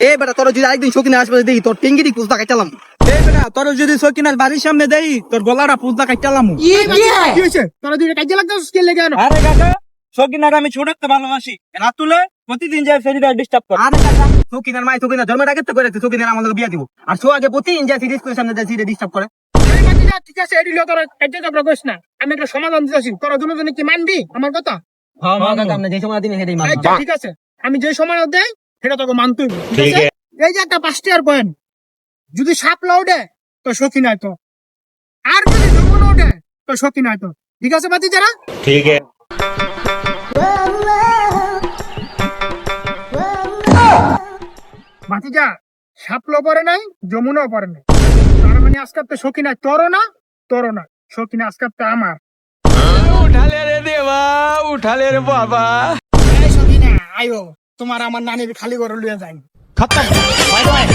এ বেটা তোর যদি আরেকদিন শৌখিন আসবে দেখি তোর টিঙ্গিরি পুজটা কাটালাম। এই বেটা তোর যদি সকিনার বাড়ির সামনে দেই তোর গলাটা পুজা কাটালাম। কি হয়েছে তোরা দুইটা কাজে লাগতেছিস কি লেগে কেন? আরে কাকা সকিনার আমি ছোট একটা ভালোবাসি না তুলে প্রতিদিন যায় ফেরিটা ডিস্টার্ব করে। আরে কাকা শৌখিনের মাই শৌখিনের জন্মের আগে তো করে শৌখিনের আমাদের বিয়া দিব আর সো আগে প্রতিদিন যায় সিরিজ করে সামনে যায় সিরিজ ডিস্টার্ব করে। এই বাকিটা ঠিক আছে এডি লিও তোরা কাজে কাপড় কইস না। আমি একটা সমাধান দিতেছি তোরা দুজনে কি মানবি আমার কথা? হ্যাঁ মা কাকা আপনি যে সময় দিন হেডেই মানব। আচ্ছা ঠিক আছে আমি যে সময় দেই সেটা তোকে মানতেই হবে, ঠিক আছে? এই যে একটা 5 টাকার কয়েন যদি সাপলা ওঠে তো সখী নাই তো, আর যদি যমুনা ওঠে তো সখী নাই তো, ঠিক আছে বাতি যারা? ठीक है। বাতি যা সাপলাও পরে নাই যমুনাও পরে নাই, তার মানে আজকাল তো সখী নাই তোরও না সখী না আজকাল তো আমার। উঠা লে রে দেবা উঠা লে রে বাবা। এই সখী না আয়ো তোমার আমার নানির খালি ঘরে লইয়া যাই। খতম বাই বাই।